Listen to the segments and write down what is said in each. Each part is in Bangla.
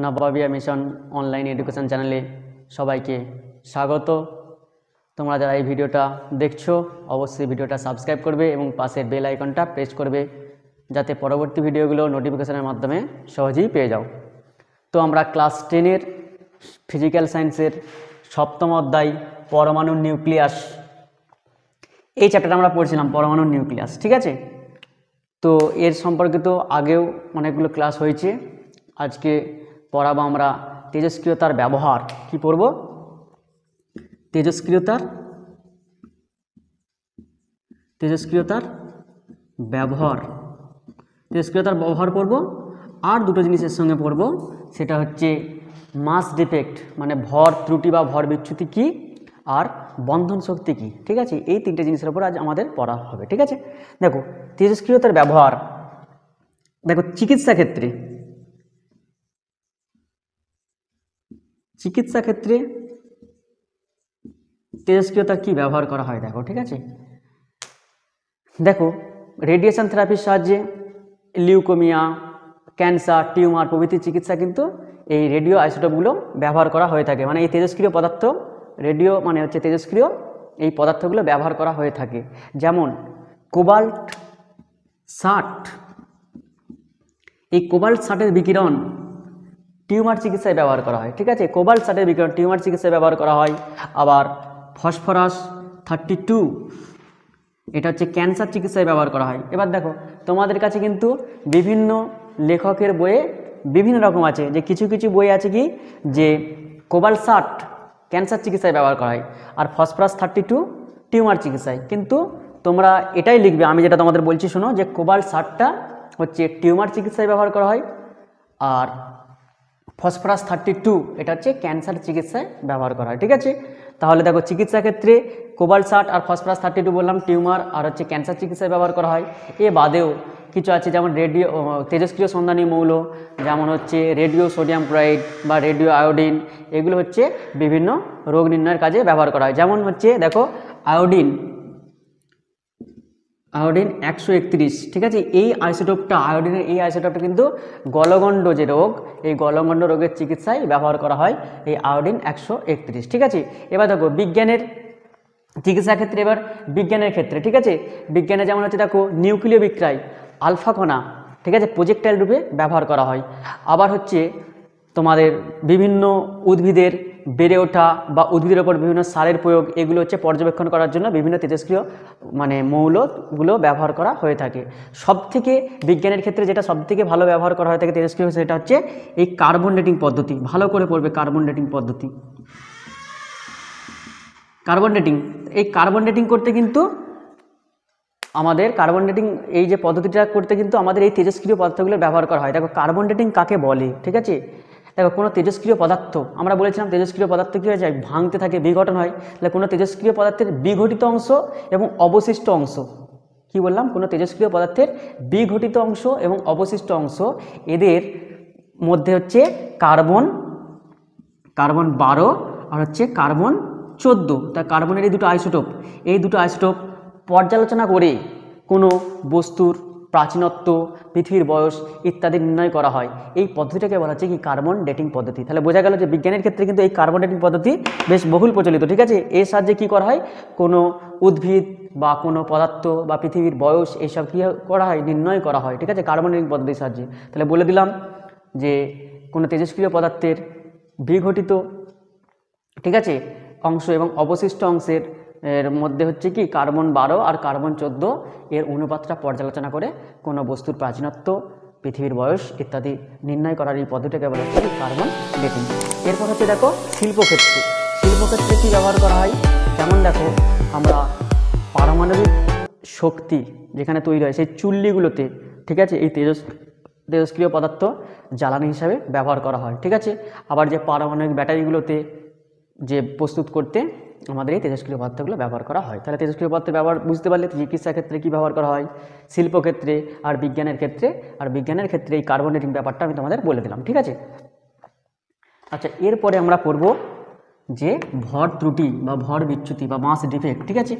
নবাবিয়া মিশন অনলাইন এডুকেশন চ্যানেলে সবাইকে স্বাগত। তোমরা যারা এই ভিডিওটা দেখছো অবশ্যই ভিডিওটা সাবস্ক্রাইব করবে এবং পাশের বেল আইকনটা প্রেস করবে যাতে পরবর্তী ভিডিওগুলো নোটিফিকেশনের মাধ্যমে সহজেই পেয়ে যাও। তো আমরা ক্লাস 10-এর ফিজিক্যাল সায়েন্সের সপ্তম অধ্যায় পরমাণুর নিউক্লিয়াস এই চ্যাপ্টারটা আমরা পড়ছিলাম, পরমাণুর নিউক্লিয়াস। ঠিক আছে, তো এর সম্পর্কিত আগেও অনেকগুলো ক্লাস হয়েছে। আজকে পড়াবো আমরা তেজস্ক্রিয়তার ব্যবহার। কি পড়ব? তেজস্ক্রিয়তার ব্যবহার। তেজস্ক্রিয়তার ব্যবহার পড়ব। আর দুটো জিনিসের সঙ্গে পড়ব, সেটা হচ্ছে মাস ডিফেক্ট মানে ভর ত্রুটি বা ভর বিচ্যুতি কী, আর বন্ধন শক্তি কী। ঠিক আছে, এই তিনটে জিনিসের উপর আজ আমাদের পড়া হবে। ঠিক আছে, দেখো তেজস্ক্রিয়তার ব্যবহার। দেখো চিকিৎসা ক্ষেত্রে তেজস্ক্রিয়তা কি ব্যবহার করা হয় দেখো। ঠিক আছে, দেখো রেডিয়েশন থেরাপির সাহায্যে লিউকোমিয়া, ক্যান্সার, টিউমার প্রভৃতি চিকিৎসা কিন্তু এই রেডিও আইসোটোপগুলো ব্যবহার করা হয়ে থাকে। মানে এই তেজস্ক্রিয় পদার্থ, রেডিও মানে হচ্ছে তেজস্ক্রিয়, এই পদার্থগুলো ব্যবহার করা হয়ে থাকে। যেমন কোবাল্ট 60, এই কোবাল্ট 60-এর বিকিরণ টিউমার চিকিৎসায় ব্যবহার করা হয়। ঠিক আছে, কোবাল্ট 60-এর বিকিরণ টিউমার চিকিৎসায় ব্যবহার করা হয়। আবার ফসফরাস 32, এটা হচ্ছে ক্যান্সার চিকিৎসায় ব্যবহার করা হয়। এবার দেখো তোমাদের কাছে কিন্তু বিভিন্ন লেখকের বইয়ে বিভিন্ন রকম আছে, যে কিছু কিছু বই আছে কি যে কোবাল্ট 60 ক্যান্সার চিকিৎসায় ব্যবহার করা হয় আর ফসফরাস 32 টিউমার চিকিৎসায়। কিন্তু তোমরা এটাই লিখবে, আমি যেটা তোমাদের বলছি শোনো, যে কোবাল্ট 60টা হচ্ছে টিউমার চিকিৎসায় ব্যবহার করা হয় আর ফসফরাস 32 এটা হচ্ছে ক্যান্সার চিকিৎসায় ব্যবহার করা হয়। ঠিক আছে, তাহলে দেখো চিকিৎসা ক্ষেত্রে কোবাল্ট 60 আর ফসফরাস 32 বললাম টিউমার আর হচ্ছে ক্যান্সার চিকিৎসায় ব্যবহার করা হয়। এ বাদেও কিছু আছে, যেমন রেডিও তেজস্ক্রিয় সন্ধানী মৌল, যেমন হচ্ছে রেডিও সোডিয়াম ক্লোরাইড বা রেডিও আয়োডিন, এগুলো হচ্ছে বিভিন্ন রোগ নির্ণয়ের কাজে ব্যবহার করা হয়। যেমন হচ্ছে দেখো আয়োডিন 131। ঠিক আছে, এই আইসোটোপটা, আয়োডিনের এই আইসোটোপটা কিন্তু গলগণ্ড যে রোগ, এই গলগণ্ড রোগের চিকিৎসায় ব্যবহার করা হয় এই আয়োডিন 131। ঠিক আছে, এবার দেখো বিজ্ঞানের চিকিৎসা ক্ষেত্রে, এবার বিজ্ঞানের ক্ষেত্রে। ঠিক আছে, বিজ্ঞানে যেমন হচ্ছে দেখো নিউক্লিয় বিক্রিয়ায় আলফা কণা, ঠিক আছে, প্রজেক্টাইল রূপে ব্যবহার করা হয়। আবার হচ্ছে তোমাদের বিভিন্ন উদ্ভিদের বেড়ে ওঠা বা উদ্ভিদের ওপর বিভিন্ন সারের প্রয়োগ, এগুলো হচ্ছে পর্যবেক্ষণ করার জন্য বিভিন্ন তেজস্ক্রিয় মানে মৌলগুলো ব্যবহার করা হয়ে থাকে। সবথেকে বিজ্ঞানের ক্ষেত্রে যেটা সবথেকে ভালো ব্যবহার করা হয়ে থাকে তেজস্ক্রিয়, সেটা হচ্ছে এই কার্বন ডেটিং পদ্ধতি। ভালো করে পড়বে কার্বন ডেটিং পদ্ধতি। এই কার্বন ডেটিং করতে কিন্তু আমাদের এই যে পদ্ধতিটা করতে কিন্তু আমাদের এই তেজস্ক্রিয় পদার্থগুলো ব্যবহার করা হয়। দেখো কার্বন ডেটিং কাকে বলে? ঠিক আছে, দেখো কোনো তেজস্ক্রিয় পদার্থ, আমরা বলেছিলাম তেজস্ক্রিয় পদার্থ কী হয়ে যায়, ভাঙতে থাকে, বিঘটন হয়। তাহলে কোনো তেজস্ক্রিয় পদার্থের বিঘটিত অংশ এবং অবশিষ্ট অংশ, কি বললাম, কোনো তেজস্ক্রিয় পদার্থের বিঘটিত অংশ এবং অবশিষ্ট অংশ, এদের মধ্যে হচ্ছে কার্বন 12 আর হচ্ছে কার্বন 14। তা কার্বনের এই দুটো আইসোটোপ পর্যালোচনা করে কোনো বস্তুর প্রাচীনত্ব, পৃথিবীর বয়স ইত্যাদি নির্ণয় করা হয়। এই পদ্ধতিটাকে বলা হচ্ছে কি কার্বন ডেটিং পদ্ধতি। তাহলে বোঝা গেল যে বিজ্ঞানের ক্ষেত্রে কিন্তু এই কার্বন ডেটিং পদ্ধতি বেশ বহুল প্রচলিত। ঠিক আছে, এর সাহায্যে কী করা হয়, কোনো উদ্ভিদ বা কোনো পদার্থ বা পৃথিবীর বয়স এইসব কী করা হয়, নির্ণয় করা হয়। ঠিক আছে, কার্বন ডেটিং পদ্ধতির সাহায্যে। তাহলে বলে দিলাম যে কোনো তেজস্ক্রিয় পদার্থের বিঘটিত, ঠিক আছে, অংশ এবং অবশিষ্ট অংশের এর মধ্যে হচ্ছে কি কার্বন 12 আর কার্বন 14 এর অনুপাতটা পর্যালোচনা করে কোনো বস্তুর প্রাচীনত্ব, পৃথিবীর বয়স ইত্যাদি নির্ণয় করার এই পদ্ধতিটাকে বলা হচ্ছে কার্বন ডেটিং। এরপর হচ্ছে দেখো শিল্পক্ষেত্রে কী ব্যবহার করা হয়। যেমন দেখো আমরা পারমাণবিক শক্তি যেখানে তৈরি হয় সেই চুল্লিগুলোতে, ঠিক আছে, এই তেজস্ক্রিয় পদার্থ জ্বালানি হিসাবে ব্যবহার করা হয়। ঠিক আছে, আবার যে পারমাণবিক ব্যাটারিগুলোতে যে প্রস্তুত করতে আমাদের এই তেজস্ক্রিয় পদার্থগুলো ব্যবহার করা হয়। তাহলে তেজস্ক্রিয় পদার্থের ব্যবহার বুঝতে পারলে চিকিৎসা ক্ষেত্রে কী ব্যবহার করা হয়, শিল্পক্ষেত্রে আর বিজ্ঞানের ক্ষেত্রে এই কার্বন ডেটিং ব্যাপারটা আমি তোমাদের বলে দিলাম। ঠিক আছে, আচ্ছা এরপরে আমরা পড়ব যে ভর ত্রুটি বা ভর বিচ্যুতি বা মাস ডিফেক্ট। ঠিক আছে,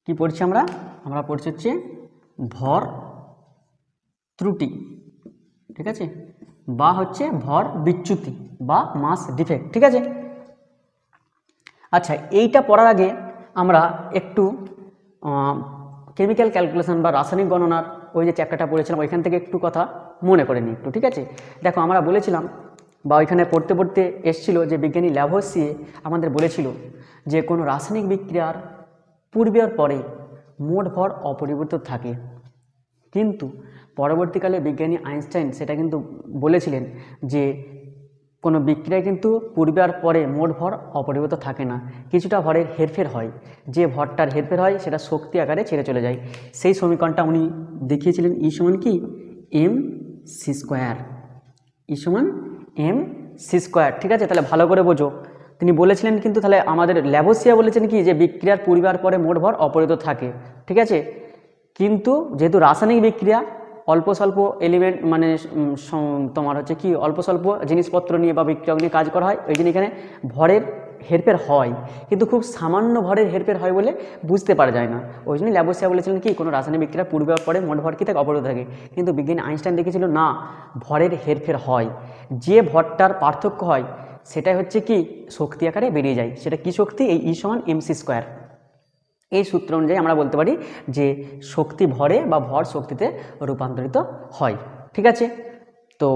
কি পড়ছি আমরা পড়ছি হচ্ছে ভর ত্রুটি, ঠিক আছে, বা হচ্ছে ভর বিচ্যুতি বা মাস ডিফেক্ট, ঠিক আছে। আচ্ছা, এইটা পড়ার আগে আমরা একটু কেমিক্যাল ক্যালকুলেশন বা রাসায়নিক গণনার ওই যে চ্যাপ্টারটা পড়েছিলাম ওইখান থেকে একটু কথা মনে করে নিই একটু, ঠিক আছে। দেখো আমরা বলেছিলাম বা ওইখানে পড়তে পড়তে এসছিল যে বিজ্ঞানী ল্যাভোসিয়ে আমাদের বলেছিল যে কোনো রাসায়নিক বিক্রিয়ার পূর্বে আর পরে মোট ভর অপরিবর্তিত থাকে, কিন্তু পরবর্তীকালে বিজ্ঞানী আইনস্টাইন সেটা কিন্তু বলেছিলেন যে কোনো বিক্রিয়ায় কিন্তু পূর্বে আর পরে মোট ভর অপরিবর্তিত থাকে না, কিছুটা ভরের হেরফের হয়, যে ভরটার হেরফের হয় সেটা শক্তি আকারে ছেড়ে চলে যায়। সেই সমীকরণটা উনি দেখিয়েছিলেন ই সমান কি এম সি স্কোয়ার, ই সমান এম সি স্কোয়ার, ঠিক আছে। তাহলে ভালো করে বোঝো, তিনি বলেছিলেন কিন্তু তাহলে আমাদের ল্যাভোসিয়া বলেছেন কি যে বিক্রিয়ার পূর্বে আর পরে মোট ভর অপরিবর্তিত থাকে, ঠিক আছে। কিন্তু যেহেতু রাসায়নিক বিক্রিয়া অল্প স্বল্প এলিমেন্ট মানে তোমার হচ্ছে কি অল্প স্বল্প জিনিসপত্র নিয়ে বা বিক্রিয়ক নিয়ে কাজ করা হয়, ওই জন্য এখানে ভরের হেরফের হয়, কিন্তু খুব সামান্য ভরের হেরফের হয় বলে বুঝতে পারা যায় না। ওই জন্য ল্যাভোসিয়া বলেছিলেন কি কোনো রাসায়নিক বিক্রিয়ার পূর্বে আর পরে মোট ভর কি থাকে অপরিবর্তিত থাকে, কিন্তু বিজ্ঞানী আইনস্টাইন দেখেছিল না, ভরের হেরফের হয়, যে ভরটার পার্থক্য হয় সেটাই হচ্ছে কি শক্তি আকারে বেরিয়ে যায়। সেটা কি শক্তি, এই ই সমান এম সি স্কোয়ার। এই সূত্র অনুযায়ী আমরা বলতে পারি যে শক্তি ভরে বা ভর শক্তিতে রূপান্তরিত হয়, ঠিক আছে। তো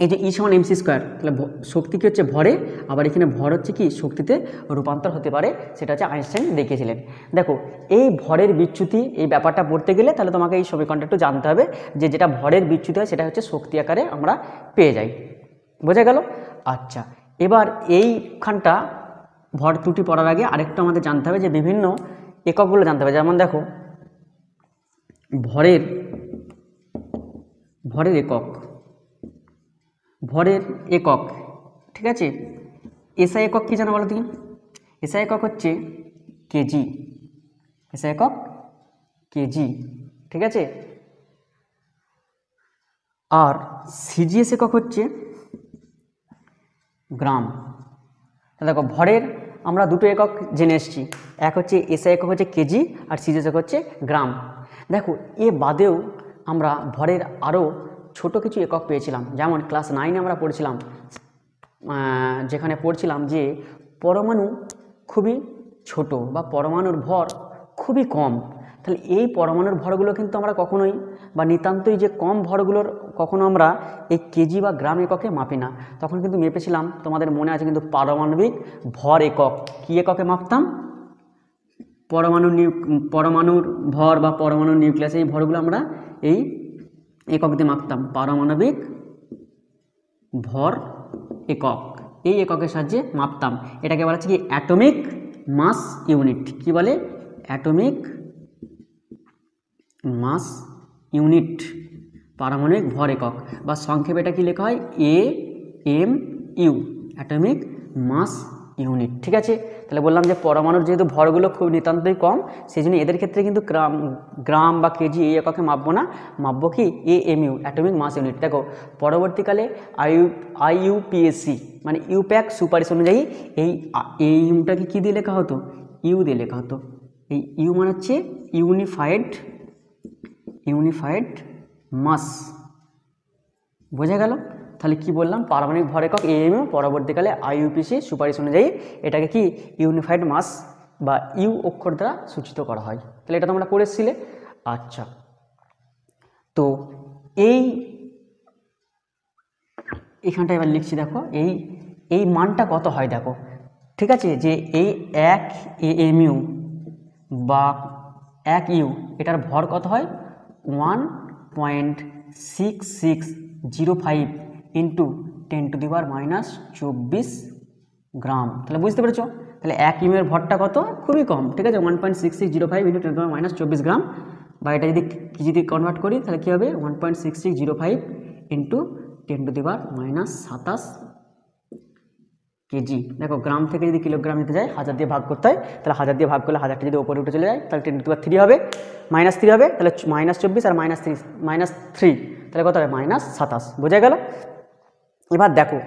এই যে ই সমান এম সি স্কোয়ার, তাহলে শক্তি কি হচ্ছে ভরে, আবার এখানে ভর হচ্ছে কি শক্তিতে রূপান্তর হতে পারে, সেটা হচ্ছে আইনস্টাইন দেখিয়েছিলেন। দেখো এই ভরের বিচ্যুতি এই ব্যাপারটা পড়তে গেলে তাহলে তোমাকে এই সমীকরণটা একটু জানতে হবে যে যেটা ভরের বিচ্যুতি হয় সেটা হচ্ছে শক্তি আকারে আমরা পেয়ে যাই, বোঝা গেল। আচ্ছা, এবার এইখানটা ভর ত্রুটি পড়ার আগে আরেকটু আমাদের জানতে হবে যে বিভিন্ন এককগুলো জানতে হবে। যেমন দেখো ভরের একক, ভরের একক, ঠিক আছে। এসআই একক কি জানো বলো তুমি? এসআই একক হচ্ছে কেজি, এসআই একক কেজি, ঠিক আছে। আর সিজিএস একক হচ্ছে গ্রাম। দেখো ভরের আমরা দুটো একক জেনে এসেছি, এক হচ্ছে এসআই একক হচ্ছে কেজি আর সিজিএস একক হচ্ছে গ্রাম। দেখো এ বাদেও আমরা ভরের আরও ছোট কিছু একক পেয়েছিলাম, যেমন ক্লাস 9 আমরা পড়ছিলাম, যেখানে পড়ছিলাম যে পরমাণু খুবই ছোট বা পরমাণুর ভর খুবই কম। তাহলে এই পরমাণুর ভরগুলো কিন্তু আমরা কখনোই বা নিতান্তই যে কম ভরগুলোর কখনো আমরা এই কেজি বা গ্রাম এককে মাপি না, তখন কিন্তু মেপেছিলাম, তোমাদের মনে আছে কিন্তু পারমাণবিক ভর একক। কী এককে মাপতাম? পরমাণুর ভর বা পরমাণুর নিউক্লিয়াস, এই ভরগুলো আমরা এই একক দিয়ে মাপতাম, পারমাণবিক ভর একক, এই এককের সাহায্যে মাপতাম। এটাকে বলা হচ্ছে কি অ্যাটমিক মাস ইউনিট। কি বলে? অ্যাটমিক মাস ইউনিট, পারমাণবিক ভর একক, বা সংক্ষেপে এটা কি লেখা হয়? AMU, অ্যাটমিক মাস ইউনিট, ঠিক আছে। তাহলে বললাম যে পরমাণুর যেহেতু ভরগুলো খুব নিতান্তই কম, সেই জন্য এদের ক্ষেত্রে কিন্তু গ্রাম বা কেজি এই এককে মাপবো না, মাপবো কি AMU, অ্যাটমিক মাস ইউনিট। দেখো পরবর্তীকালে IUPAC মানে ইউপ্যাক সুপারিশ অনুযায়ী এই ইউটাকে কী দিয়ে লেখা হতো? ইউ দিয়ে লেখা হতো। এই ইউ মানে হচ্ছে ইউনিফাইড মাস, বোঝা গেল? তাহলে কি বললাম? পারমাণবিক ভর একক AMU, পরবর্তীকালে IUPAC সুপারিশ অনুযায়ী এটাকে কি ইউনিফাইড মাস বা ইউ অক্ষর দ্বারা সূচিত করা হয়। তাহলে এটা তোমরা পড়েছিলে। আচ্ছা, তো এইখানটা এবার লিখছি, দেখো এই মানটা কত হয় দেখো, ঠিক আছে। যে এই 1 AMU বা 1 ইউ এটার ভর কত হয়? 1.6605 ইন্টু 10⁻⁻24 গ্রাম। তাহলে বুঝতে পেরেছো? তাহলে 1 ইউ এর ভরটা কত? খুবই কম, ঠিক আছে। 1.6605 ইন্টু 10⁻⁻24 গ্রাম, বা এটা যদি কনভার্ট করি তাহলে কী হবে? 1.6605 ইন্টু 10⁻⁻27 কেজি। দেখো গ্রাম থেকে যদি কিলোগ্রাম নিতে যায় 1000 দিয়ে ভাগ করতে হয়, তাহলে 1000 দিয়ে ভাগ করলে 1000টা যদি ওপরে উঠে চলে যায় তাহলে 10⁻³ হবে, -3 হবে, তাহলে -24 আর -3 তাহলে কত হবে? -27, বোঝা গেল? এবার দেখো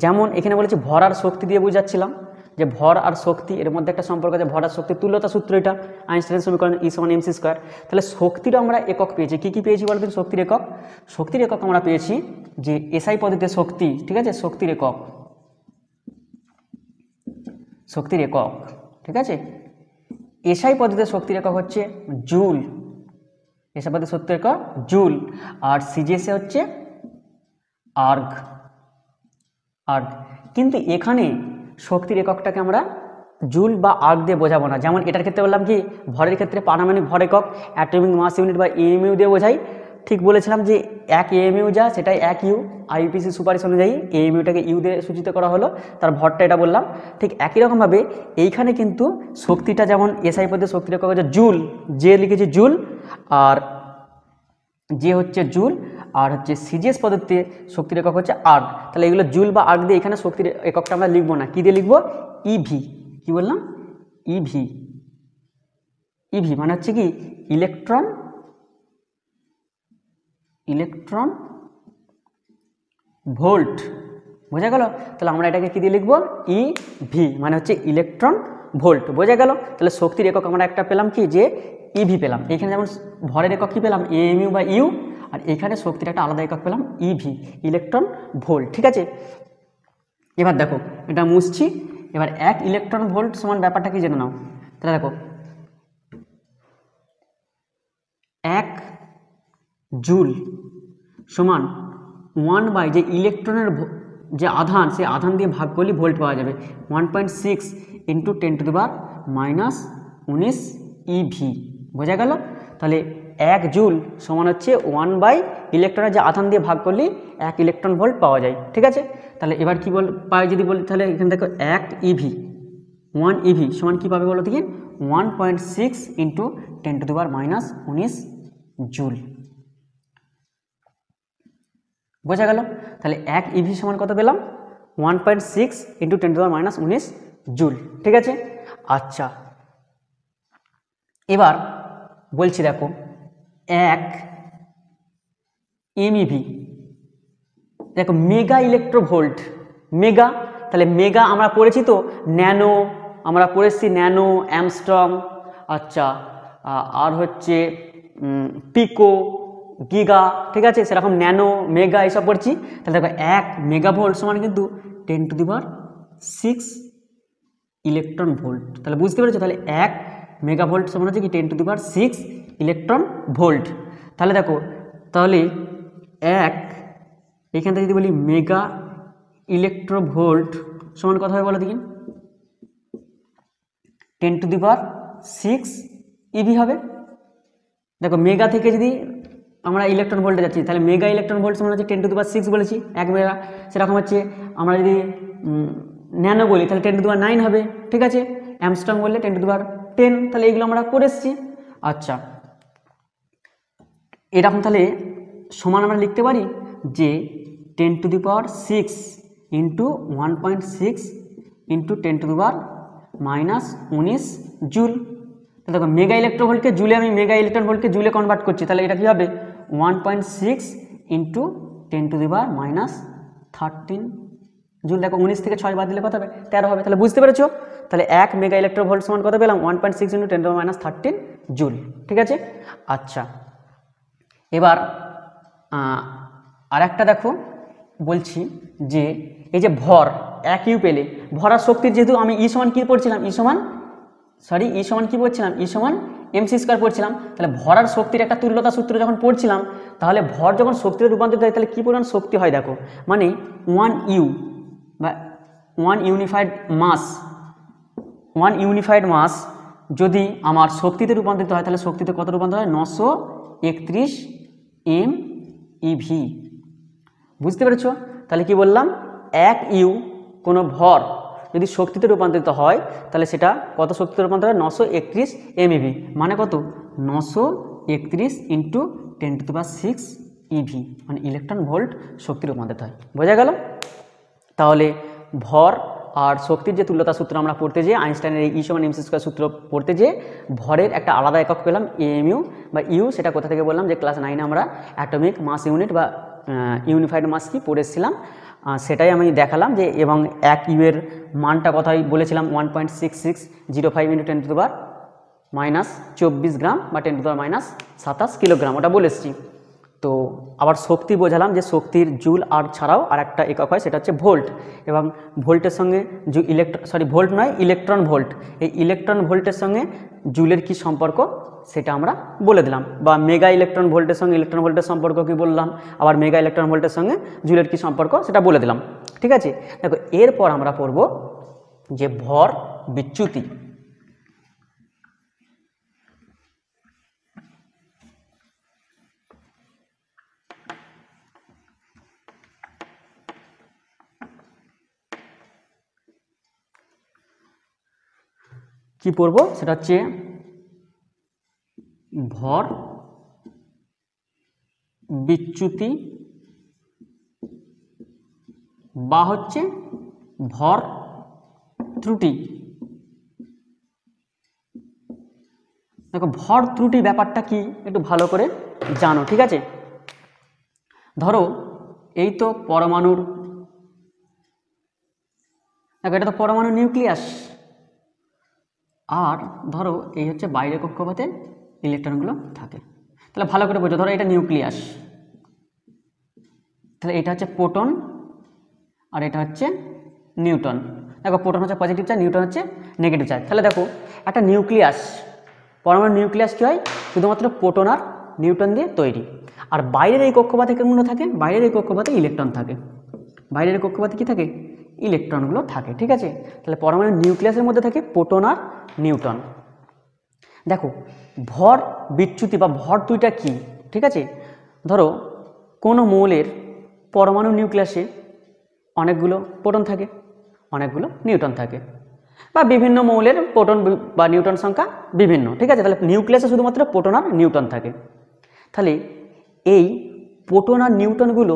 যেমন এখানে বলেছি ভর আর শক্তি দিয়ে বোঝাচ্ছিলাম, যে ভর আর শক্তি এর মধ্যে একটা সম্পর্ক আছে, ভর আর শক্তির তুল্যতা সূত্র, এটা আইনস্টাইনের সমীকরণ E = mc²। তাহলে শক্তির আমরা একক পেয়েছি, কি পেয়েছি বলতো? শক্তির একক, শক্তির একক আমরা পেয়েছি যে এসআই পদ্ধতিতে শক্তি, ঠিক আছে, শক্তির একক, শক্তির একক, ঠিক আছে, এসআই পদ্ধতিতে শক্তির একক হচ্ছে জুল, এসআই পদ্ধতিতে শক্তির একক জুল, আর সিজিএসে হচ্ছে আর্গ, আর্গ। কিন্তু এখানে শক্তির এককটাকে আমরা জুল বা আর্গ দিয়ে বোঝাবো না। যেমন এটার ক্ষেত্রে বললাম কি, ভরের ক্ষেত্রে পারমাণবিক ভর একক অ্যাটমিক মাস ইউনিট বা এএমইউ দিয়ে বোঝাই। ঠিক বলেছিলাম যে এক এএমইউ যা সেটাই এক ইউ, আইপিসি সুপারিশ অনুযায়ী এএমইউটাকে ইউ দিয়ে সূচিত করা হলো, তার ভরটা এটা বললাম। ঠিক একই রকমভাবে এইখানে কিন্তু শক্তিটা যেমন এসআই পদ্ধতিতে শক্তির একক হচ্ছে জুল, যে লিখেছি জুল, আর যে হচ্ছে জুল, আর হচ্ছে সিজিএস পদ্ধতিতে শক্তির একক হচ্ছে আর্গ। তাহলে এগুলো জুল বা আর্গ দিয়ে এখানে শক্তির এককটা আমরা লিখবো না, কি দিয়ে লিখবো? ইভি। কি বললাম? ইভি। ইভি মানে হচ্ছে কি ইলেকট্রন, ইলেকট্রন ভোল্ট, বোঝা গেল? তাহলে আমরা এটাকে কি দিয়ে লিখবো? ইভি মানে হচ্ছে ইলেকট্রন ভোল্ট, বোঝা গেল? তাহলে শক্তির একক আমরা একটা পেলাম কি, যে ইভি পেলাম। এখানে যেমন ভরের একক কি পেলাম? এএমইউ বা ইউ, আর এখানে শক্তির একটা আলাদা একক পেলাম ইভি, ইলেকট্রন ভোল্ট, ঠিক আছে। এবার দেখো এটা মুছছি, এবার এক ইলেকট্রন ভোল্ট সমান ব্যাপারটা কি জেনে নাও। তাহলে দেখো এক জুল সমান 1/, যে ইলেকট্রনের যে আধান, সেই আধান দিয়ে ভাগ করলে ভোল্ট পাওয়া যাবে, 1.6 × 10⁻⁻19 ইভি, বোঝা গেল? তাহলে 1 জুল সমান হচ্ছে 1/, ইলেকট্রনের যে আধান দিয়ে ভাগ করলে 1 ইলেকট্রন ভোল্ট পাওয়া যায়, ঠিক আছে। তাহলে এবার কি পাই যদি বলি, তাহলে এখানে দেখো 1 ইভি, 1 ইভি সমান কী পাবে বলো দেখি? 1.6 × 10⁻⁻19 জুল, বোঝা গেল? তাহলে 1 ইভি সমান কত পেলাম? 1.6 × 10⁻⁻19 জুল, ঠিক আছে। আচ্ছা এবার বলছি দেখো 1 এমইভি, দেখো মেগা ইলেকট্রোভোল্ট, মেগা, তাহলে মেগা আমরা পড়েছি তো, ন্যানো আমরা পড়েছি, ন্যানো, অ্যামস্ট্রং, আচ্ছা, আর হচ্ছে পিকো, গিগা, ঠিক আছে, সেরকম ন্যানো, মেগা এইসব পড়ছি। তাহলে দেখো 1 মেগাভোল্ট সমান কিন্তু 10⁶ ইলেকট্রন ভোল্ট, তাহলে বুঝতে পেরেছো? তাহলে 1 মেগাভোল্ট সমান হচ্ছে কি 10⁶ ইলেকট্রন ভোল্ট। তাহলে দেখো, তাহলে 1 এইখান থেকে যদি বলি মেগা ইলেকট্রোভোল্ট সমান কত হবে বলো দেখি? 10⁶ ইভি হবে। দেখো মেগা থেকে যদি আমরা ইলেকট্রন ভোল্টে যাচ্ছি, তাহলে মেগা ইলেকট্রন ভোল্ট সমান হচ্ছে 10⁶ বলেছি 1 মেগা। সেরকম হচ্ছে আমরা যদি ন্যানো বলি তাহলে 10⁹ হবে, ঠিক আছে। অ্যামস্ট্রং বললে 10⁻10, তাহলে এইগুলো আমরা করে এসেছি। আচ্ছা এরকম তাহলে সমান আমরা লিখতে পারি যে 10⁶ × 1.6 × 10⁻⁻19 জুল। তাহলে দেখো মেগা ইলেকট্রোভোল্টকে জুলে, আমি মেগা ইলেকট্রন ভোল্টকে জুলে কনভার্ট করছি, তাহলে এটা কী হবে? 1.6 × 10⁻⁻13 জুল। দেখো 19 থেকে 6 বাদ দিলে কত হবে? 13 হবে। তাহলে বুঝতে পেরেছো? তাহলে 1 মেগা ইলেকট্রোভোল্ট সমান কত পেলাম? 1.6 × 10⁻13 জুল, ঠিক আছে। আচ্ছা এবার আর একটা দেখো বলছি যে এই যে ভর 1 ইউ পেলে, ভর আর শক্তির যেহেতু আমি ই সমান কী পড়ছিলাম? ই সমান কী পড়ছিলাম? ই সমান mc² পড়ছিলাম। তাহলে ভর আর শক্তির একটা তুল্যতা সূত্র যখন পড়ছিলাম, তাহলে ভর যখন শক্তিতে রূপান্তরিত হয় তাহলে কী পরিমাণ শক্তি হয় দেখো, মানে 1 ইউ বা 1 ইউনিফাইড মাস যদি আমার শক্তিতে রূপান্তরিত হয়, তাহলে শক্তিতে কত রূপান্তরিত হয়? 931 MeV, বুঝতে পেরেছো? তাহলে কি বললাম? 1 ইউ কোনো ভর যদি শক্তিতে রূপান্তরিত হয় তাহলে সেটা কত শক্তিতে রূপান্তরিত হয়? 931 MeV, মানে কত? 931 × 10⁶ EV, মানে ইলেকট্রন ভোল্ট শক্তি রূপান্তরিত হয়, বোঝা গেল? তাহলে ভর আর শক্তির যে তুল্যতা সূত্র আমরা পড়তে যেয়ে, আইনস্টাইনের ই সমান mc² সূত্র পড়তে যেয়ে ভরের একটা আলাদা একক পেলাম এএমইউ বা ইউ। সেটা কোথা থেকে বললাম? যে ক্লাস 9 আমরা অ্যাটমিক মাস ইউনিট বা ইউনিফাইড মাস কি পড়েছিলাম। সেটাই আমি দেখালাম যে, এবং 1 ইউ এর মানটা কথাই বলেছিলাম 1.6605 × 10⁻⁻24 গ্রাম বা 10⁻⁻27 কিলোগ্রাম, ওটা বলে এসেছি। তো আবার শক্তি বোঝালাম যে শক্তির জুল আর ছাড়াও আর একটা একক হয়, সেটা হচ্ছে ভোল্ট, এবং ভোল্টের সঙ্গে ভোল্ট নয়, ইলেকট্রন ভোল্ট। এই ইলেকট্রন ভোল্টের সঙ্গে জুলের কি সম্পর্ক সেটা আমরা বলে দিলাম, বা মেগা ইলেকট্রন ভোল্টের সঙ্গে ইলেকট্রন ভোল্টের সম্পর্ক কি বললাম, আবার মেগা ইলেকট্রন ভোল্টের সঙ্গে জুলের কি সম্পর্ক সেটা বলে দিলাম। ঠিক আছে, দেখো এরপর আমরা পড়ব যে ভর বিচ্যুতি। কি পড়ব সেটা হচ্ছে ভর বিচ্যুতি বা হচ্ছে ভর ত্রুটি। দেখো ভর ত্রুটি ব্যাপারটা কি একটু ভালো করে জানো। ঠিক আছে, ধরো এই তো পরমাণুর, দেখো এটা তো পরমাণু নিউক্লিয়াস, আর ধরো এই হচ্ছে বাইরের কক্ষপথে ইলেকট্রনগুলো থাকে। তাহলে ভালো করে বোঝো, ধরো এটা নিউক্লিয়াস, তাহলে এটা হচ্ছে প্রোটন আর এটা হচ্ছে নিউট্রন। দেখো প্রোটন হচ্ছে পজিটিভ চার্জ, নিউট্রন হচ্ছে নেগেটিভ চার্জ। তাহলে দেখো একটা নিউক্লিয়াস, পরমাণু নিউক্লিয়াস কী হয়, শুধুমাত্র প্রোটন আর নিউট্রন দিয়ে তৈরি। আর বাইরের এই কক্ষপথে কোনগুলো থাকে, বাইরের এই কক্ষপথে ইলেকট্রন থাকে, বাইরের কক্ষপথে কী থাকে, ইলেকট্রনগুলো থাকে। ঠিক আছে, তাহলে পরমাণু নিউক্লিয়াসের মধ্যে থাকে প্রোটন আর নিউট্রন। দেখো ভর বিচ্যুতি বা ভর ত্রুটিটা কী, ঠিক আছে, ধরো কোনো মৌলের পরমাণু নিউক্লিয়াসে অনেকগুলো প্রোটন থাকে, অনেকগুলো নিউট্রন থাকে, বা বিভিন্ন মৌলের প্রোটন বা নিউট্রন সংখ্যা বিভিন্ন। ঠিক আছে, তাহলে নিউক্লিয়াসে শুধুমাত্র প্রোটন আর নিউট্রন থাকে। তাহলে এই প্রোটন আর নিউট্রনগুলো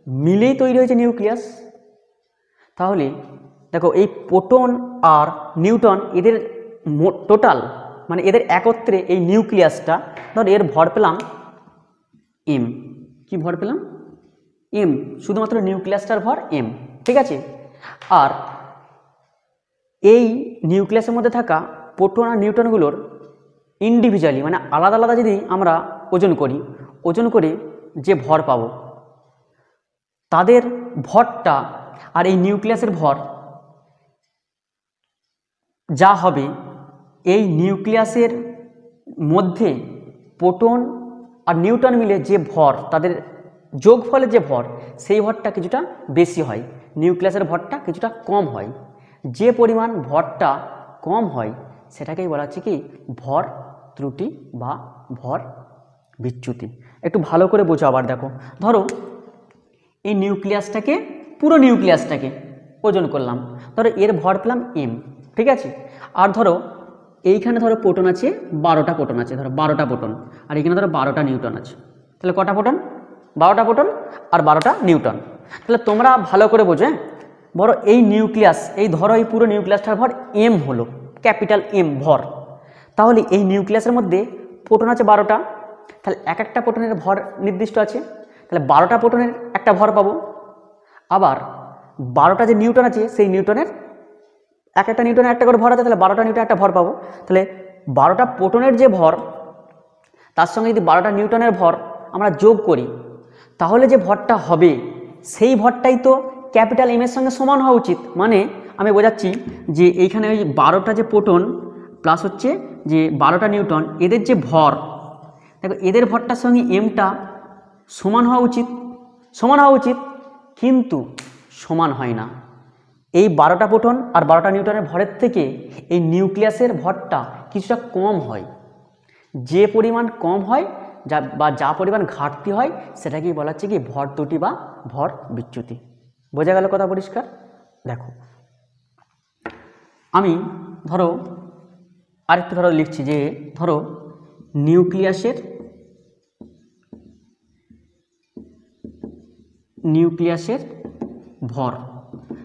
মিলেই তৈরি হয়েছে নিউক্লিয়াস। তাহলে দেখো এই প্রোটন আর নিউট্রন এদের টোটাল মানে এদের একত্রে এই নিউক্লিয়াসটা, ধর এর ভর পেলাম এম। কি ভর পেলাম? এম, শুধুমাত্র নিউক্লিয়াসটার ভর এম। ঠিক আছে, আর এই নিউক্লিয়াসের মধ্যে থাকা প্রোটন আর নিউট্রনগুলোর ইন্ডিভিজুয়ালি মানে আলাদা আলাদা যদি আমরা ওজন করি, ওজন করে যে ভর পাবো, তাদের ভরটা আর এই নিউক্লিয়াসের ভর যা হবে, এই নিউক্লিয়াসের মধ্যে প্রোটন আর নিউট্রন মিলে যে ভর, তাদের যোগফলের যে ভর, সেই ভরটা কিছুটা বেশি হয়, নিউক্লিয়াসের ভরটা কিছুটা কম হয়। যে পরিমাণ ভরটা কম হয় সেটাকেই বলা হচ্ছে কি ভর ত্রুটি বা ভর বিচ্যুতি। একটু ভালো করে বোঝো। আবার দেখো, ধরো এই নিউক্লিয়াসটাকে, পুরো নিউক্লিয়াসটাকে ওজন করলাম, ধরো এর ভর পেলাম এম। ঠিক আছে, আর ধরো এইখানে ধরো প্রোটন আছে 12টা প্রোটন আছে, ধরো 12টা প্রোটন, আর এখানে ধরো 12টা নিউট্রন আছে। তাহলে কটা প্রোটন? 12টা প্রোটন আর 12টা নিউট্রন। তাহলে তোমরা ভালো করে বোঝো, হ্যাঁ, বড় এই নিউক্লিয়াস, এই ধরো এই পুরো নিউক্লিয়াসটার ভর এম হলো, ক্যাপিটাল এম ভর। তাহলে এই নিউক্লিয়াসের মধ্যে প্রোটন আছে 12টা, তাহলে এক একটা প্রোটনের ভর নির্দিষ্ট আছে, তাহলে 12টা প্রোটনের একটা ভর পাবো। আবার 12টা যে নিউট্রন আছে, সেই নিউট্রনের এক একটা নিউট্রনের একটা করে ভর আছে, তাহলে 12টা নিউট্রন একটা ভর পাবো। তাহলে 12টা প্রোটনের যে ভর, তার সঙ্গে যদি 12টা নিউট্রনের ভর আমরা যোগ করি, তাহলে যে ভরটা হবে সেই ভরটাই তো ক্যাপিটাল এম এর সঙ্গে সমান হওয়া উচিত। মানে আমি বোঝাচ্ছি যে এইখানে ওই 12টা যে প্রোটন প্লাস হচ্ছে যে 12টা নিউট্রন, এদের যে ভর, দেখো এদের ভরটার সঙ্গে এমটা সমান হওয়া উচিত, সমান হওয়া উচিত, কিন্তু সমান হয় না। এই 12টা প্রোটন আর 12টা নিউট্রনের ভরের থেকে এই নিউক্লিয়াসের ভরটা কিছুটা কম হয়। যে পরিমাণ কম হয় যা পরিমাণ ঘাটতি হয় সেটাকেই বলা হচ্ছে কি ভর ত্রুটি বা ভর বিচ্যুতি। বোঝা গেল কথা পরিষ্কার? দেখো আমি ধরো আরেকটু ধরো লিখছি যে ধরো নিউক্লিয়াসের ভর,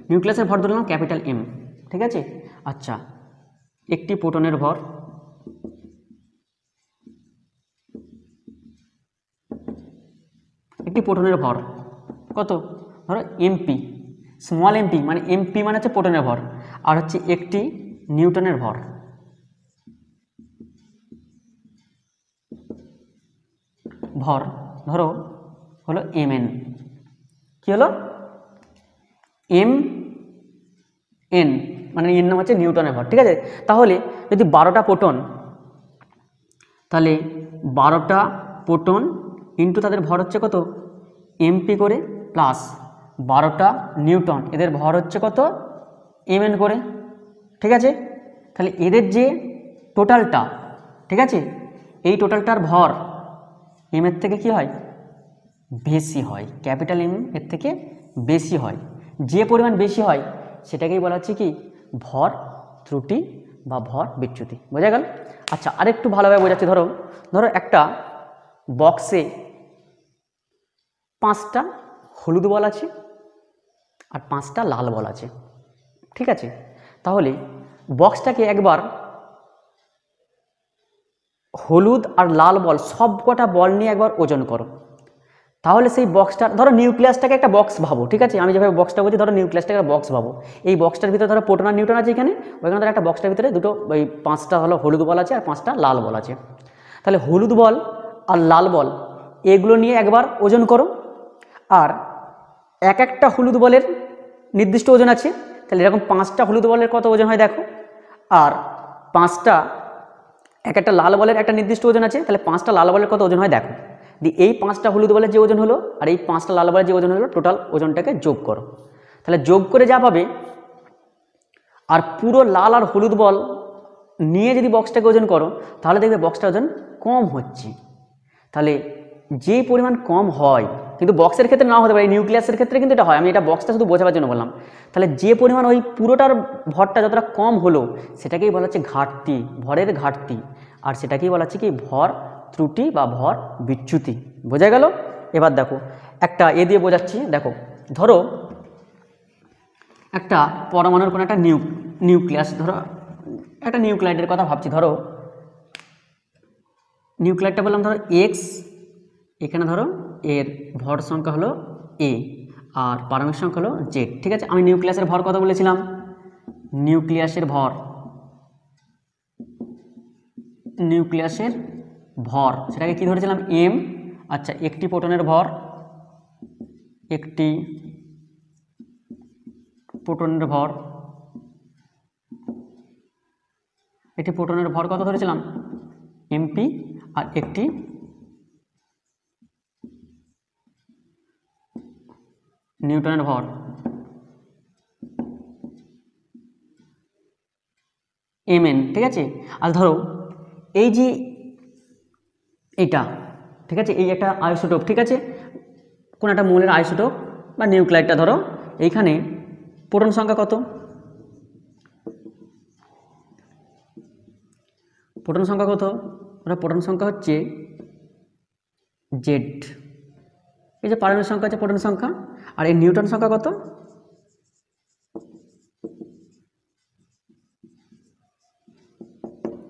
নিউক্লিয়াসের ভর ধরলাম ক্যাপিটাল এম। ঠিক আছে, আচ্ছা একটি প্রোটনের ভর, একটি প্রোটনের ভর কত? ধরো এমপি, স্মল এমপি মানে এমপি মানে হচ্ছে প্রোটনের ভর, আর হচ্ছে একটি নিউটনের ভর। ভর ধরো হলো mn, কি হলো এম এন, মানে এর নাম হচ্ছে নিউটনের ভর। ঠিক আছে, তাহলে যদি 12টা প্রোটন, তাহলে 12টা প্রোটন ইন্টু তাদের ভর হচ্ছে কত এমপি করে, প্লাস 12টা নিউটন, এদের ভর হচ্ছে কত mn করে। ঠিক আছে, তাহলে এদের যে টোটালটা, ঠিক আছে, এই টোটালটার ভর এম এর থেকে কি হয় বেশি হয়, ক্যাপিটাল এম এর থেকে বেশি হয়। যে পরিমাণ বেশি হয় সেটাকেই বলা হচ্ছে কি ভর ত্রুটি বা ভর বিচ্যুতি। বোঝা গেল? আচ্ছা, আরেকটু ভালোভাবে বোঝাচ্ছি। ধরো ধরো একটা বক্সে 5টা হলুদ বল আছে আর 5টা লাল বল আছে। ঠিক আছে, তাহলে বক্সটাকে একবার হলুদ আর লাল বল সব কটা বল নিয়ে একবার ওজন করো, তাহলে সেই বক্সটা, ধরো নিউক্লিয়াসটাকে একটা বক্স ভাবো। ঠিক আছে, আমি যেভাবে বক্সটা বলছি, ধরো নিউক্লিয়াসটাকে একটা বক্স ভাবো। এই বক্সটার ভিতরে ধরো প্রোটন আর নিউট্রন আছে, এখানে ওইখানে ধরো একটা বক্সটার ভিতরে দুটো ওই 5টা হলো হলুদ বল আছে আর 5টা লাল বল আছে। তাহলে হলুদ বল আর লাল বল এগুলো নিয়ে একবার ওজন করো, আর এক একটা হলুদ বলের নির্দিষ্ট ওজন আছে। তাহলে এরকম 5টা হলুদ বলের কত ওজন হয় দেখো, আর 5টা এক একটা লাল বলের একটা নির্দিষ্ট ওজন আছে। তাহলে 5টা লাল বলের কত ওজন হয় দেখো, দিয়ে এই 5টা হলুদ বলের যে ওজন হলো আর এই 5টা লাল বলের যে ওজন হলো, টোটাল ওজনটাকে যোগ করো। তাহলে যোগ করে যা পাবে, আর পুরো লাল আর হলুদ বল নিয়ে যদি বক্সটাকে ওজন করো, তাহলে দেখবে বক্সটার ওজন কম হচ্ছে। তাহলে যে পরিমাণ কম হয়, কিন্তু বক্সের ক্ষেত্রে নাও হতে পারে, নিউক্লিয়াসের ক্ষেত্রে কিন্তু এটা হয়, আমি এটা বক্সটা শুধু বোঝাবার জন্য বললাম। তাহলে যে পরিমাণ ওই পুরোটার ভরটা যতটা কম হলো, সেটাকেই বলা হচ্ছে ঘাটতি, ভরের ঘাটতি, আর সেটাকেই বলা হচ্ছে কি ভর ত্রুটি বা ভর বিচ্যুতি। বোঝা গেল? এবার দেখো একটা এ দিয়ে বোঝাচ্ছি। দেখো ধরো একটা পরমাণুর কোনো একটা নিউক্লিয়াস, ধরো একটা নিউক্লাইডের কথা ভাবছি। ধরো নিউক্লাইডটা বললাম ধরো এক্স, এখানে ধরো এর ভর সংখ্যা হলো এ আর পারমাণবিক সংখ্যা হলো জেড। ঠিক আছে, আমি নিউক্লিয়াসের ভর কত বলেছিলাম, নিউক্লিয়াসের ভর সেটাকে কি ধরেছিলাম এম। আচ্ছা, একটি প্রোটনের ভর, একটি প্রোটনের ভর কত ধরেছিলাম এমপি, আর একটি নিউটনের ভর mn। ঠিক আছে, আর ধরো এই যে এটা, ঠিক আছে, এই একটা আইসোটোপ, ঠিক আছে, কোন একটা মৌলের আইসোটোপ বা নিউক্লাইডটা, ধরো এইখানে প্রোটন সংখ্যা কত, প্রোটন সংখ্যা হচ্ছে জেড। এই যে পারমাণবিক সংখ্যা আছে প্রোটন সংখ্যা, আর এই নিউটন সংখ্যা কত,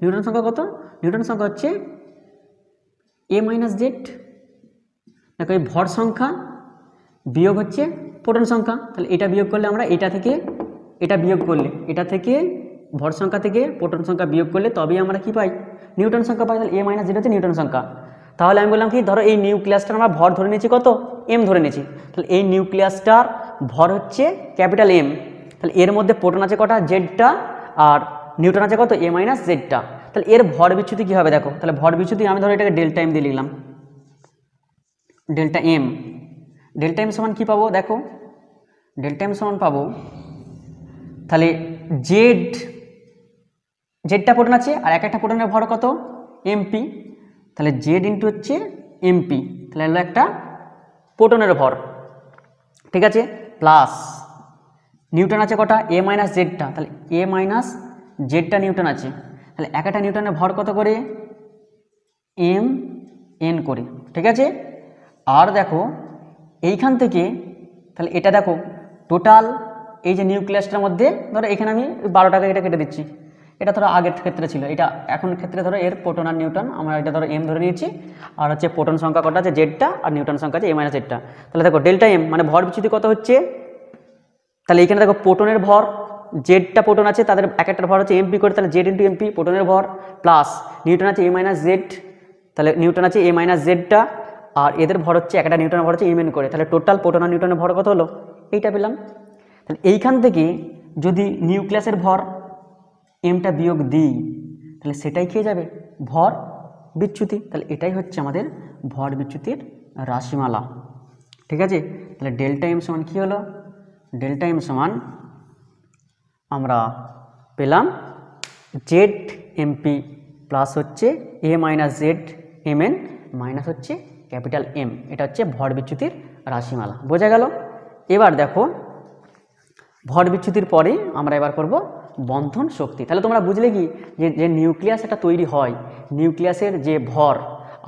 নিউটন সংখ্যা হচ্ছে a মাইনাস জেড। দেখো এই ভর সংখ্যা বিয়োগ হচ্ছে প্রোটন সংখ্যা, তাহলে এটা বিয়োগ করলে আমরা এটা থেকে এটা বিয়োগ করলে, এটা থেকে ভর সংখ্যা থেকে প্রোটন সংখ্যা বিয়োগ করলে তবেই আমরা কি পাই নিউটন সংখ্যা পাই। তাহলে a মাইনাস জেড হচ্ছে নিউটন সংখ্যা। তাহলে আমি বললাম কি, ধরো এই নিউক্লিয়াসটার আমরা ভর ধরে নিয়েছি কত, m ধরে নিয়েছি। তাহলে এই নিউক্লিয়াসটার ভর হচ্ছে ক্যাপিটাল M। তাহলে এর মধ্যে প্রোটন আছে কটা, জেডটা, আর নিউটন আছে কত, a মাইনাস জেডটা। তাহলে এর ভর বিচ্যুতি কী হবে দেখো, তাহলে ভর বিচ্যুতি আমি ধরো এটাকে ডেল্টা M দিয়ে লিখলাম, ডেল্টা M সমান কী পাবো দেখো, ডেল্টা M সমান পাবো, তাহলে জেডটা প্রোটন আছে আর এক একটা প্রোটনের ভর কত এমপি, তাহলে জেড ইন্টু হচ্ছে এমপি, তাহলে হলো একটা প্রোটনের ভর। ঠিক আছে, প্লাস নিউটন আছে কটা, a মাইনাস জেডটা, তাহলে a মাইনাস জেডটা নিউটন আছে। তাহলে এক একটা নিউটনের ভর কত করে mn করে। ঠিক আছে, আর দেখো এইখান থেকে, তাহলে এটা দেখো টোটাল এই যে নিউক্লিয়াসটার মধ্যে, ধরো এখানে আমি 12টাকে এটা কেটে দিচ্ছি, এটা ধরো আগের ক্ষেত্রে ছিল, এটা এখন ক্ষেত্রে ধরো এর প্রোটন আর নিউটন আমরা এটা ধরো এম ধরে নিয়েছি, আর হচ্ছে প্রোটন সংখ্যা কটা আছে জেডটা, আর নিউটন সংখ্যা আছে এ মাইনাস জেডটা। তাহলে দেখো ডেল্টা এম মানে ভর বিচ্যুতি কত হচ্ছে, তাহলে এখানে দেখো প্রোটনের ভর, জেডটা প্রোটন আছে তাদের এক একটার ভর হচ্ছে এমপি করে, তাহলে জেড ইন্টু এমপি প্রোটনের ভর, প্লাস নিউটন আছে এ মাইনাস জেড, তাহলে নিউটন আছে এ মাইনাস জেডটা, আর এদের ভর হচ্ছে একটা নিউটনের ভর হচ্ছে এম এন করে, তাহলে টোটাল প্রোটন আর নিউটনের ভর কত হলো, এইটা পেলাম। তাহলে এইখান থেকে যদি নিউক্লিয়াসের ভর এমটা বিয়োগ দিই তাহলে সেটাই খেয়ে যাবে ভর বিচ্যুতি, তাহলে এটাই হচ্ছে আমাদের ভর বিচ্যুতির রাশিমালা। ঠিক আছে, তাহলে ডেল্টা এম সমান কী হলো, ডেল্টা এম সমান আমরা পেলাম জেড এমপি প্লাস হচ্ছে A minus Z M N minus হচ্ছে ক্যাপিটাল এম, এটা হচ্ছে ভর বিচ্যুতির রাশিমালা। বোঝা গেল? এবার দেখো ভর বিচ্যুতির পরে আমরা এবার করব বন্ধন শক্তি। তাহলে তোমরা বুঝলে কি যে নিউক্লিয়াস এটা তৈরি হয়, নিউক্লিয়াসের যে ভর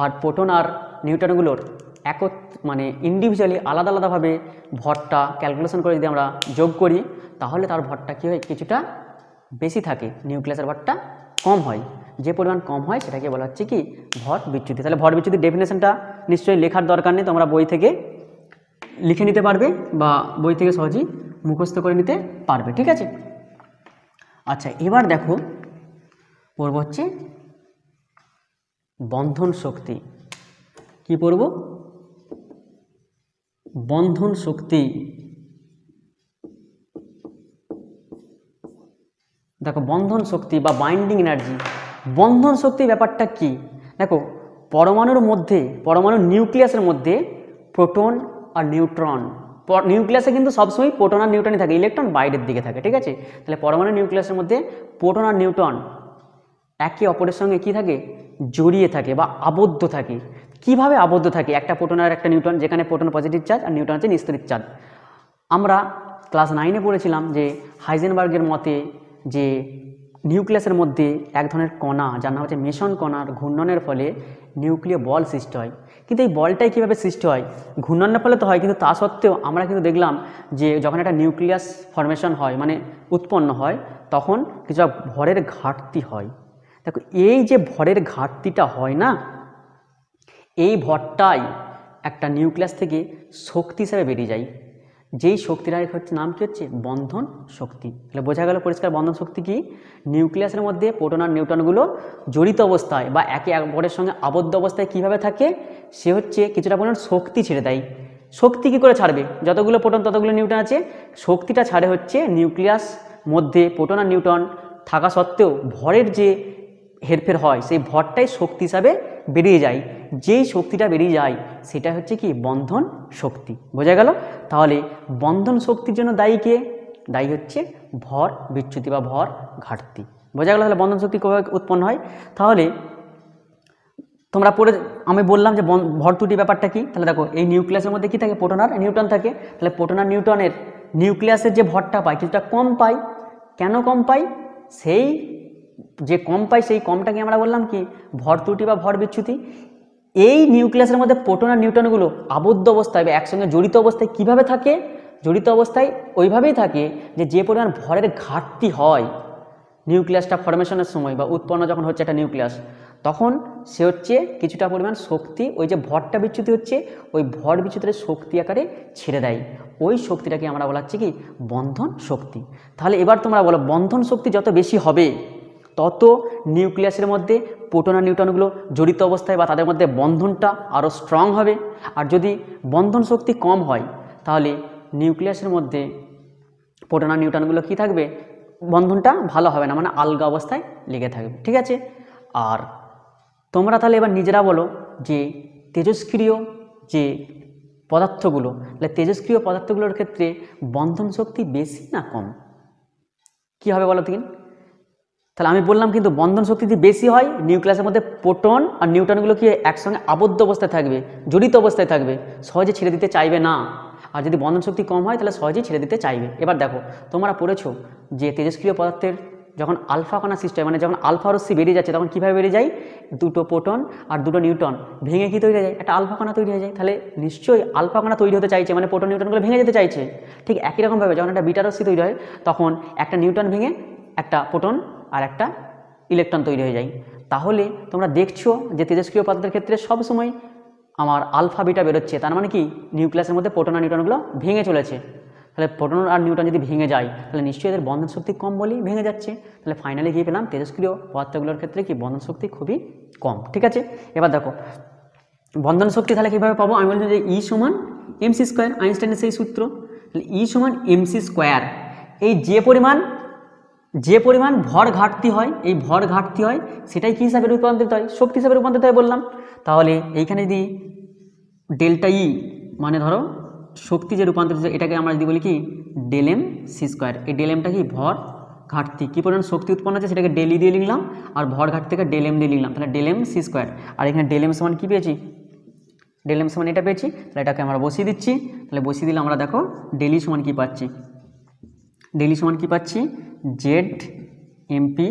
আর প্রোটন আর নিউট্রনগুলোর মানে ইন্ডিভিজুয়ালি আলাদা আলাদাভাবে ভরটা ক্যালকুলেশন করে যদি আমরা যোগ করি তাহলে তার ভরটা কী হয়, কিছুটা বেশি থাকে, নিউক্লিয়াসের ভরটা কম হয়, যে পরিমাণ কম হয় সেটাকে বলা হচ্ছে কি ভর বিচ্যুতি। তাহলে ভর বিচ্যুতির ডেফিনেশনটা নিশ্চয়ই লেখার দরকার নেই, তোমরা বই থেকে লিখে নিতে পারবে বা বই থেকে সহজেই মুখস্থ করে নিতে পারবে। ঠিক আছে, আচ্ছা এবার দেখো পড়ব হচ্ছে বন্ধন শক্তি। কি পড়ব? বন্ধন শক্তি। দেখো বন্ধন শক্তি বা বাইন্ডিং এনার্জি, বন্ধন শক্তি ব্যাপারটা কি? দেখো পরমাণুর মধ্যে, পরমাণু নিউক্লিয়াসের মধ্যে প্রোটন আর নিউট্রন, নিউক্লিয়াসে কিন্তু সবসময় প্রোটন আর নিউট্রনই থাকে, ইলেকট্রন বাইরের দিকে থাকে। ঠিক আছে, তাহলে পরমাণু নিউক্লিয়াসের মধ্যে প্রোটন আর নিউট্রন একে অপরের সঙ্গে কি থাকে, জড়িয়ে থাকে বা আবদ্ধ থাকে। কিভাবে আবদ্ধ থাকে একটা প্রোটন আর একটা নিউট্রন, যেখানে প্রোটন পজিটিভ চার্জ আর নিউট্রন হচ্ছে নিস্তরিক চার্জ। আমরা ক্লাস 9-এ পড়েছিলাম যে হাইজেনবার্গের মতে যে নিউক্লিয়াসের মধ্যে এক ধরনের কণা যার নাম হচ্ছে মেসন কণার ঘূর্ণনের ফলে নিউক্লিয় বল সৃষ্টি হয়। কিন্তু এই বলটাই কীভাবে সৃষ্টি হয়, ঘূর্ণনের ফলে তো হয়, কিন্তু তা সত্ত্বেও আমরা কিন্তু দেখলাম যে যখন একটা নিউক্লিয়াস ফরমেশন হয় মানে উৎপন্ন হয় তখন কিছু ভরের ঘাটতি হয়। দেখো এই যে ভরের ঘাটতিটা হয় না, এই ভরটাই একটা নিউক্লিয়াস থেকে শক্তি হিসাবে বেরিয়ে যায়, যেই শক্তিটার হচ্ছে নাম কি হচ্ছে বন্ধন শক্তি। তাহলে বোঝা গেল পরিষ্কার বন্ধন শক্তি কি, নিউক্লিয়াসের মধ্যে প্রোটন আর নিউট্রনগুলো জড়িত অবস্থায় বা একে অপরের সঙ্গে আবদ্ধ অবস্থায় কিভাবে থাকে, সে হচ্ছে কিছুটা পরিমাণ শক্তি ছেড়ে দেয়। শক্তি কী করে ছাড়বে, যতগুলো প্রোটন ততগুলো নিউট্রন আছে, শক্তিটা ছাড়ে হচ্ছে নিউক্লিয়াস মধ্যে প্রোটন আর নিউট্রন থাকা সত্ত্বেও ভরের যে হেরফের হয় সেই ভরটাই শক্তি হিসাবে বেরিয়ে যায়, যেই শক্তিটা বেরিয়ে যায় সেটা হচ্ছে কি বন্ধন শক্তি। বোঝা গেল? তাহলে বন্ধন শক্তির জন্য দায়ী কে, দায়ী হচ্ছে ভর বিচ্যুতি বা ভর ঘাটতি। বোঝা গেল? তাহলে বন্ধন শক্তি কীভাবে উৎপন্ন হয়, তাহলে তোমরা পড়ে, আমি বললাম যে ভর ত্রুটি ব্যাপারটা কি। তাহলে দেখো এই নিউক্লিয়াসের মধ্যে কি থাকে, প্রোটন আর নিউট্রন থাকে, তাহলে প্রোটন আর নিউট্রনের নিউক্লিয়াসের যে ভরটা পায় কিছুটা কম পায়। কেন কম পাই, সেই যে কম পাই সেই কমটাকে আমরা বললাম কি ভর ত্রুটি বা ভর বিচ্যুতি। এই নিউক্লিয়াসের মধ্যে প্রোটন আর নিউট্রনগুলো আবদ্ধ অবস্থায় বা একসঙ্গে জড়িত অবস্থায় কিভাবে থাকে, জড়িত অবস্থায় ওইভাবেই থাকে যে পরিমাণ ভরের ঘাটতি হয় নিউক্লিয়াসটা ফরমেশনের সময় বা উৎপন্ন যখন হচ্ছে একটা নিউক্লিয়াস, তখন সে হচ্ছে কিছুটা পরিমাণ শক্তি, ওই যে ভরটা বিচ্যুতি হচ্ছে ওই ভর বিচ্যুতির শক্তি আকারে ছেড়ে দেয়, ওই শক্তিটাকে আমরা বলা হচ্ছে কি বন্ধন শক্তি। তাহলে এবার তোমরা বলো বন্ধন শক্তি যত বেশি হবে তত নিউক্লিয়াসের মধ্যে প্রোটন আর নিউট্রনগুলো জড়িত অবস্থায় বা তাদের মধ্যে বন্ধনটা আরও স্ট্রং হবে। আর যদি বন্ধন শক্তি কম হয় তাহলে নিউক্লিয়াসের মধ্যে প্রোটন আর নিউট্রনগুলো কী থাকবে, বন্ধনটা ভালো হবে না, মানে আলগা অবস্থায় লেগে থাকবে। ঠিক আছে, আর তোমরা তাহলে এবার নিজেরা বলো যে তেজস্ক্রিয় যে পদার্থগুলো, তাহলে তেজস্ক্রিয় পদার্থগুলোর ক্ষেত্রে বন্ধন শক্তি বেশি না কম, কী হবে বলো তিন? তাহলে আমি বললাম কিন্তু বন্ধন শক্তি যদি বেশি হয় নিউক্লিয়াসের মধ্যে প্রোটন আর নিউট্রনগুলো কি একসঙ্গে আবদ্ধ অবস্থায় থাকবে, জড়িত অবস্থায় থাকবে, সহজে ছেড়ে দিতে চাইবে না। আর যদি বন্ধন শক্তি কম হয় তাহলে সহজেই ছেড়ে দিতে চাইবে। এবার দেখো তোমরা পড়েছো যে তেজস্ক্রিয় পদার্থের যখন আলফা কণা সৃষ্টি হয়, মানে যখন আলফা রশ্মি বেরিয়ে যাচ্ছে তখন কীভাবে বেরিয়ে যায়, দুটো প্রোটন আর দুটো নিউট্রন ভেঙে কী তৈরি হয়ে যায়, একটা আলফা কণা তৈরি হয়ে যায়। তাহলে নিশ্চয়ই আলফা কণা তৈরি হতে চাইছে, মানে প্রোটন নিউট্রনগুলো ভেঙে যেতে চাইছে। ঠিক একই রকমভাবে যখন একটা বিটা রশ্মি তৈরি হয় তখন একটা নিউট্রন ভেঙে একটা প্রোটন আর একটা ইলেকট্রন তৈরি হয়ে যায়। তাহলে তোমরা দেখছো যে তেজস্ক্রিয় পদার্থের ক্ষেত্রে সবসময় আমার আলফা বিটা বেরোচ্ছে, তার মানে কি নিউক্লিয়াসের মধ্যে প্রোটন আর নিউট্রনগুলো ভেঙে চলেছে। তাহলে প্রোটন আর নিউট্রন যদি ভেঙে যায় তাহলে নিশ্চয়ই এদের বন্ধন শক্তি কম বলেই ভেঙে যাচ্ছে। তাহলে ফাইনালি কী পেলাম, তেজস্ক্রিয় পদার্থগুলোর ক্ষেত্রে কি বন্ধন শক্তি খুবই কম। ঠিক আছে, এবার দেখো বন্ধন শক্তি তাহলে কীভাবে পাবো, আমি বলছি যে ই সমান এমসি স্কোয়ার, আইনস্টাইনের সেই সূত্র। তাহলে ই সমান এমসি স্কোয়ার, এই যে পরিমাণ ভর ঘাটতি হয়, এই ভর ঘাটতি হয় সেটাই কী হিসাবে রূপান্তরিত হয়, শক্তি হিসাবে রূপান্তরিত হয় বললাম। তাহলে এইখানে যদি ডেল্টা ই মানে ধরো শক্তি যে রূপান্তরিত, এটাকে আমরা যদি বলি কি ডেল এম সি স্কোয়ার, এই ডেল এমটা কি ভর ঘাটতি, কী পরিমাণ শক্তি উৎপন্ন হচ্ছে সেটাকে ডেল ই দিয়ে লিখলাম, আর ভর ঘাটতি থেকে ডেল এম দিয়ে লিখলাম। তাহলে ডেল এম সি স্কোয়ার, আর এখানে ডেল এম সমান কী পেয়েছি, ডেল এম সমান এটা পেয়েছি। তাহলে এটাকে আমরা বসিয়ে দিচ্ছি। তাহলে বসিয়ে দিলে আমরা দেখো ডেল ই সমান কী পাচ্ছি, ডেল ই সমান কী পাচ্ছি, Z MP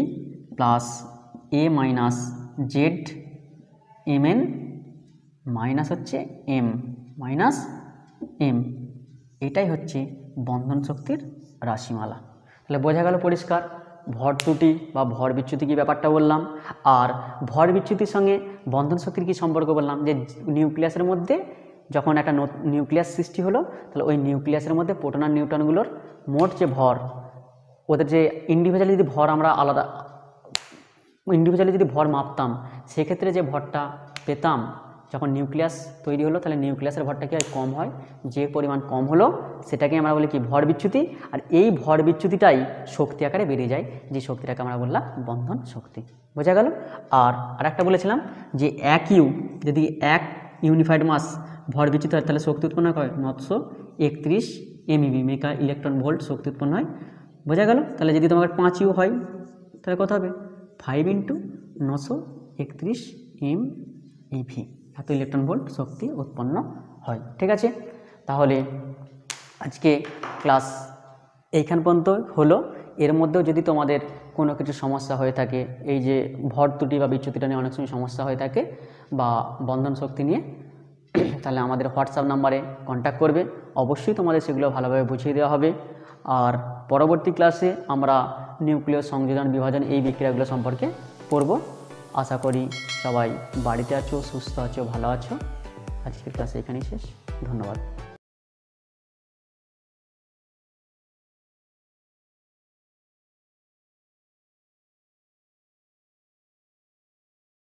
plus A minus Z M N minus হচ্ছে এম মাইনাস এম, এটাই হচ্ছে বন্ধন শক্তির রাশিমালা। তাহলে বোঝা গেল পরিষ্কার ভর ত্রুটি বা ভর বিচ্যুতি কী ব্যাপারটা বললাম, আর ভর বিচ্যুতির সঙ্গে বন্ধন শক্তির কী সম্পর্ক বললাম, যে নিউক্লিয়াসের মধ্যে যখন একটা নিউক্লিয়াস সৃষ্টি হলো তাহলে ওই নিউক্লিয়াসের মধ্যে প্রোটন আর নিউট্রনগুলোর মোট যে ভর, ওদের যে ইন্ডিভিজুয়ালি যদি ভর আমরা আলাদা ইন্ডিভিজুয়ালি যদি ভর মাপতাম সেক্ষেত্রে যে ভরটা পেতাম যখন নিউক্লিয়াস তৈরি হলো, তাহলে নিউক্লিয়াসের ভরটা কি হয়, কম হয়। যে পরিমাণ কম হলো সেটাকে আমরা বলি কি ভর বিচ্যুতি, আর এই ভর বিচ্যুতিটাই শক্তি আকারে বেরিয়ে যায়, যে শক্তিটাকে আমরা বললাম বন্ধন শক্তি। বোঝা গেল। আর আরেকটা বলেছিলাম যে এক যদি এক ইউনিফাইড মাস ভর বিচ্যুতি হয় তাহলে শক্তি উৎপন্ন হয় 931 এমইভি মেগা ইলেকট্রন ভোল্ট শক্তি উৎপন্ন হয়। বোঝা গেল। তাহলে যদি তোমার 5 ইউ হয় তাহলে কত হবে, 5 × 931 এমইভি, এত ইলেকট্রন ভোল্ট শক্তি উৎপন্ন হয়। ঠিক আছে, তাহলে আজকে ক্লাস এইখান পর্যন্ত হলো। এর মধ্যেও যদি তোমাদের কোনো কিছু সমস্যা হয়ে থাকে, এই যে ভর ত্রুটি বা বিচ্যুতিটা নিয়ে অনেক সময় সমস্যা হয়ে থাকে বা বন্ধন শক্তি নিয়ে, তাহলে আমাদের হোয়াটসঅ্যাপ নাম্বারে কন্ট্যাক্ট করবে, অবশ্যই তোমাদের সেগুলো ভালোভাবে বুঝিয়ে দেওয়া হবে। আর পরবর্তী ক্লাসে আমরা নিউক্লিয় সংযোজন বিভাজন এই বিক্রিয়াগুলো সম্পর্কে পড়ব। আশা করি সবাই বাড়িতে আছো, সুস্থ আছো, ভালো আছো। আজকের ক্লাসে এখানেই শেষ। ধন্যবাদ।